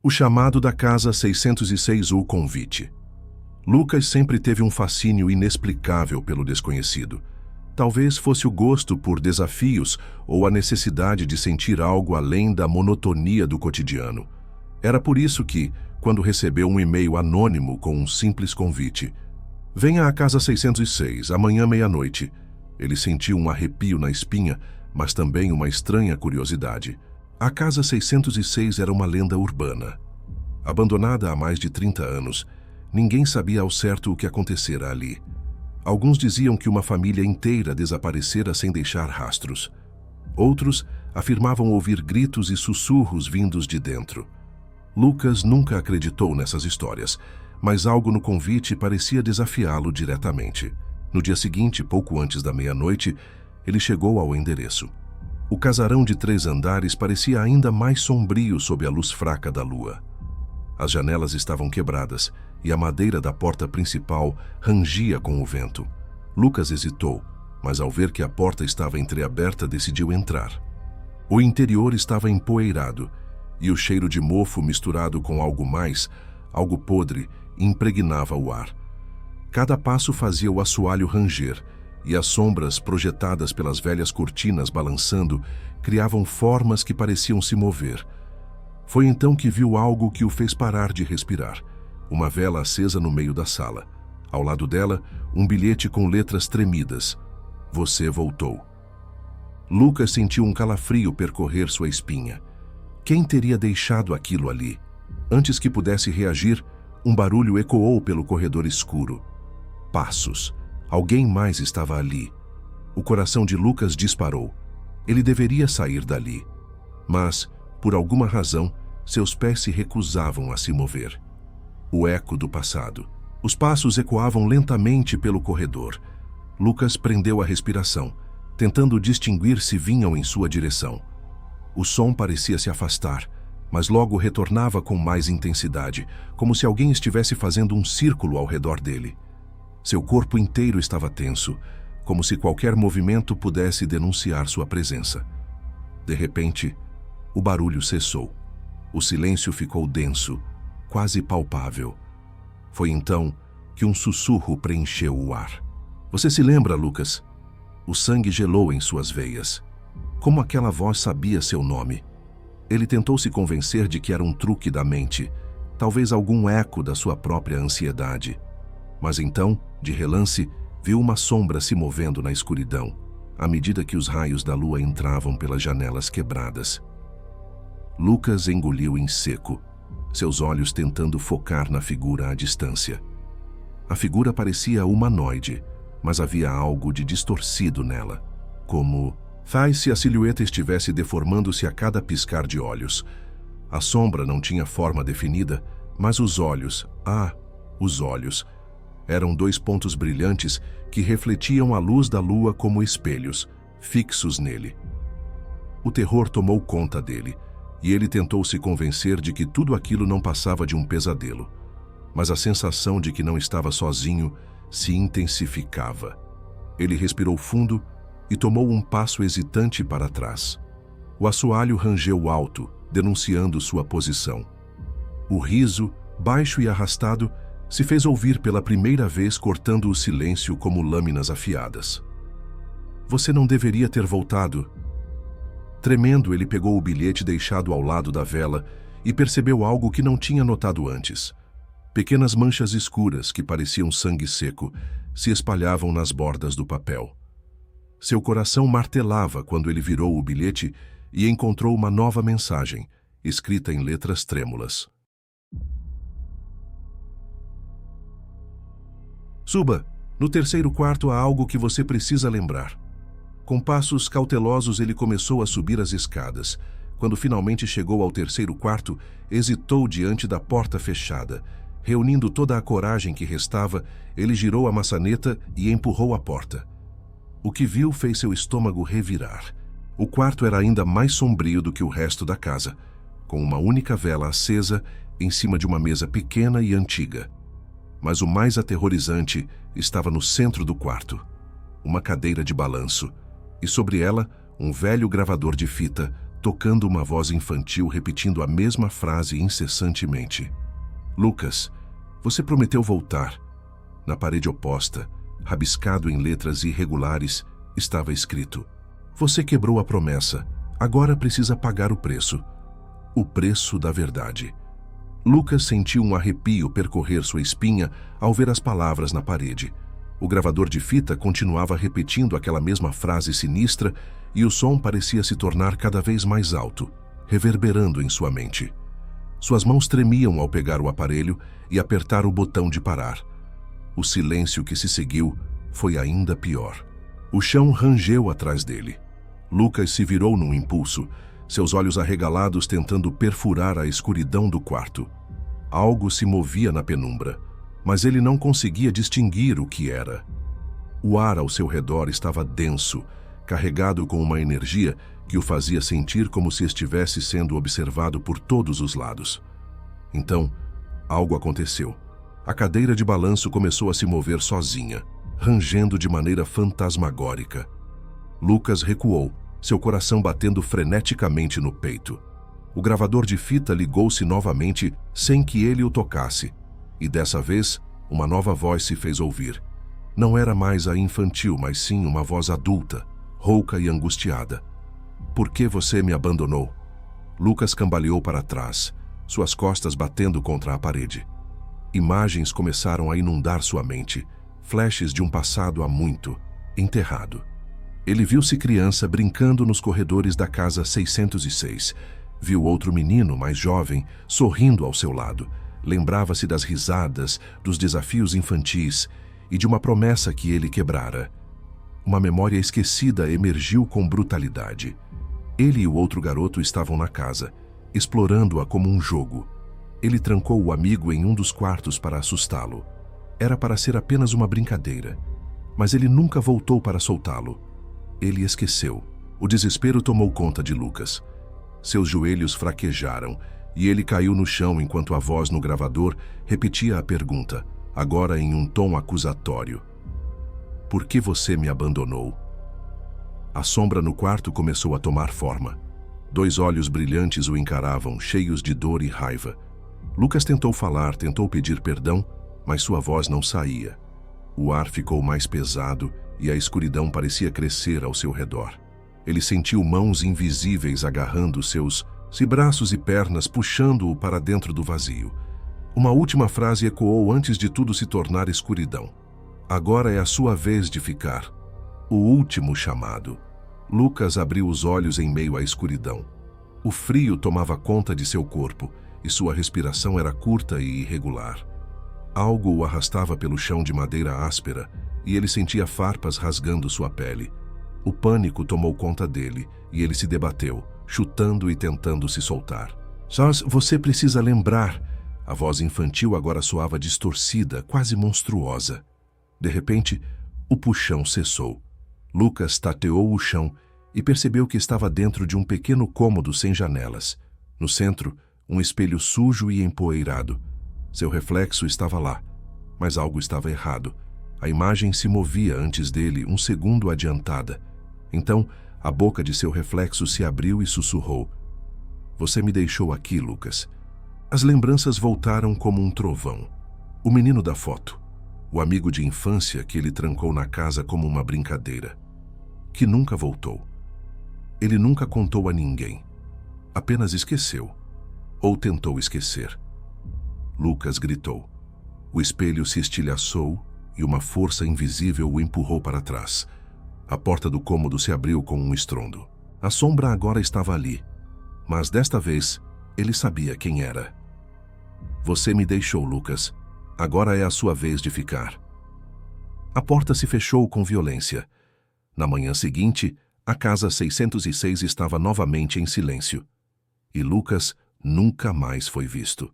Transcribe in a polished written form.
O chamado da casa 606, o convite. Lucas sempre teve um fascínio inexplicável pelo desconhecido. Talvez fosse o gosto por desafios ou a necessidade de sentir algo além da monotonia do cotidiano. Era por isso que, quando recebeu um e-mail anônimo com um simples convite, "Venha à casa 606, amanhã meia-noite", ele sentiu um arrepio na espinha, mas também uma estranha curiosidade. A casa 606 era uma lenda urbana. Abandonada há mais de 30 anos, ninguém sabia ao certo o que acontecera ali. Alguns diziam que uma família inteira desaparecera sem deixar rastros. Outros afirmavam ouvir gritos e sussurros vindos de dentro. Lucas nunca acreditou nessas histórias, mas algo no convite parecia desafiá-lo diretamente. No dia seguinte, pouco antes da meia-noite, ele chegou ao endereço. O casarão de 3 andares parecia ainda mais sombrio sob a luz fraca da lua. As janelas estavam quebradas e a madeira da porta principal rangia com o vento. Lucas hesitou, mas ao ver que a porta estava entreaberta, decidiu entrar. O interior estava empoeirado e o cheiro de mofo misturado com algo mais, algo podre, impregnava o ar. Cada passo fazia o assoalho ranger, e as sombras projetadas pelas velhas cortinas balançando criavam formas que pareciam se mover. Foi então que viu algo que o fez parar de respirar. Uma vela acesa no meio da sala. Ao lado dela, um bilhete com letras tremidas. "Você voltou." Lucas sentiu um calafrio percorrer sua espinha. Quem teria deixado aquilo ali? Antes que pudesse reagir, um barulho ecoou pelo corredor escuro. Passos. Alguém mais estava ali. O coração de Lucas disparou. Ele deveria sair dali. Mas, por alguma razão, seus pés se recusavam a se mover. O eco do passado. Os passos ecoavam lentamente pelo corredor. Lucas prendeu a respiração, tentando distinguir se vinham em sua direção. O som parecia se afastar, mas logo retornava com mais intensidade, como se alguém estivesse fazendo um círculo ao redor dele. Seu corpo inteiro estava tenso, como se qualquer movimento pudesse denunciar sua presença. De repente, o barulho cessou. O silêncio ficou denso, quase palpável. Foi então que um sussurro preencheu o ar. "Você se lembra, Lucas?" O sangue gelou em suas veias. Como aquela voz sabia seu nome? Ele tentou se convencer de que era um truque da mente, talvez algum eco da sua própria ansiedade. Mas então, de relance, viu uma sombra se movendo na escuridão, à medida que os raios da lua entravam pelas janelas quebradas. Lucas engoliu em seco, seus olhos tentando focar na figura à distância. A figura parecia humanoide, mas havia algo de distorcido nela, como se a silhueta estivesse deformando-se a cada piscar de olhos. A sombra não tinha forma definida, mas os olhos, os olhos, eram 2 pontos brilhantes que refletiam a luz da lua como espelhos, fixos nele. O terror tomou conta dele, e ele tentou se convencer de que tudo aquilo não passava de um pesadelo. Mas a sensação de que não estava sozinho se intensificava. Ele respirou fundo e tomou um passo hesitante para trás. O assoalho rangeu alto, denunciando sua posição. O riso, baixo e arrastado, se fez ouvir pela primeira vez, cortando o silêncio como lâminas afiadas. "Você não deveria ter voltado." Tremendo, ele pegou o bilhete deixado ao lado da vela e percebeu algo que não tinha notado antes. Pequenas manchas escuras, que pareciam sangue seco, se espalhavam nas bordas do papel. Seu coração martelava quando ele virou o bilhete e encontrou uma nova mensagem, escrita em letras trêmulas. "Suba. No 3º quarto há algo que você precisa lembrar." Com passos cautelosos, ele começou a subir as escadas. Quando finalmente chegou ao 3º quarto, hesitou diante da porta fechada. Reunindo toda a coragem que restava, ele girou a maçaneta e empurrou a porta. O que viu fez seu estômago revirar. O quarto era ainda mais sombrio do que o resto da casa, com uma única vela acesa em cima de uma mesa pequena e antiga. Mas o mais aterrorizante estava no centro do quarto. Uma cadeira de balanço, e sobre ela um velho gravador de fita, tocando uma voz infantil repetindo a mesma frase incessantemente. Lucas, você prometeu voltar. Na parede oposta, rabiscado em letras irregulares, estava escrito: você quebrou a promessa, agora precisa pagar o preço. O preço da verdade. Lucas sentiu um arrepio percorrer sua espinha ao ver as palavras na parede. O gravador de fita continuava repetindo aquela mesma frase sinistra e o som parecia se tornar cada vez mais alto, reverberando em sua mente. Suas mãos tremiam ao pegar o aparelho e apertar o botão de parar. O silêncio que se seguiu foi ainda pior. O chão rangeu atrás dele. Lucas se virou num impulso, seus olhos arregalados tentando perfurar a escuridão do quarto. Algo se movia na penumbra, mas ele não conseguia distinguir o que era. O ar ao seu redor estava denso, carregado com uma energia que o fazia sentir como se estivesse sendo observado por todos os lados. Então, algo aconteceu. A cadeira de balanço começou a se mover sozinha, rangendo de maneira fantasmagórica. Lucas recuou, seu coração batendo freneticamente no peito. O gravador de fita ligou-se novamente sem que ele o tocasse, e dessa vez, uma nova voz se fez ouvir. Não era mais a infantil, mas sim uma voz adulta, rouca e angustiada. Por que você me abandonou? Lucas cambaleou para trás, suas costas batendo contra a parede. Imagens começaram a inundar sua mente, flashes de um passado há muito, enterrado. Ele viu-se criança brincando nos corredores da casa 606. Viu outro menino mais jovem sorrindo ao seu lado. Lembrava-se das risadas, dos desafios infantis e de uma promessa que ele quebrara. Uma memória esquecida emergiu com brutalidade. Ele e o outro garoto estavam na casa, explorando-a como um jogo. Ele trancou o amigo em um dos quartos para assustá-lo. Era para ser apenas uma brincadeira, mas ele nunca voltou para soltá-lo. Ele esqueceu. O desespero tomou conta de Lucas. Seus joelhos fraquejaram e ele caiu no chão enquanto a voz no gravador repetia a pergunta, agora em um tom acusatório. Por que você me abandonou? A sombra no quarto começou a tomar forma. 2 olhos brilhantes o encaravam, cheios de dor e raiva. Lucas tentou falar, tentou pedir perdão, mas sua voz não saía. O ar ficou mais pesado e a escuridão parecia crescer ao seu redor. Ele sentiu mãos invisíveis agarrando seus braços e pernas, puxando-o para dentro do vazio. Uma última frase ecoou antes de tudo se tornar escuridão. Agora é a sua vez de ficar. O último chamado. Lucas abriu os olhos em meio à escuridão. O frio tomava conta de seu corpo e sua respiração era curta e irregular. Algo o arrastava pelo chão de madeira áspera e ele sentia farpas rasgando sua pele. O pânico tomou conta dele e ele se debateu, chutando e tentando se soltar. Charles, você precisa lembrar. A voz infantil agora soava distorcida, quase monstruosa. De repente, o puxão cessou. Lucas tateou o chão e percebeu que estava dentro de um pequeno cômodo sem janelas. No centro, um espelho sujo e empoeirado. Seu reflexo estava lá, mas algo estava errado. A imagem se movia antes dele, um segundo adiantada. Então, a boca de seu reflexo se abriu e sussurrou. Você me deixou aqui, Lucas. As lembranças voltaram como um trovão. O menino da foto. O amigo de infância que ele trancou na casa como uma brincadeira. Que nunca voltou. Ele nunca contou a ninguém. Apenas esqueceu. Ou tentou esquecer. Lucas gritou. O espelho se estilhaçou e uma força invisível o empurrou para trás. A porta do cômodo se abriu com um estrondo. A sombra agora estava ali, mas desta vez ele sabia quem era. Você me deixou, Lucas. Agora é a sua vez de ficar. A porta se fechou com violência. Na manhã seguinte, a casa 606 estava novamente em silêncio. E Lucas nunca mais foi visto.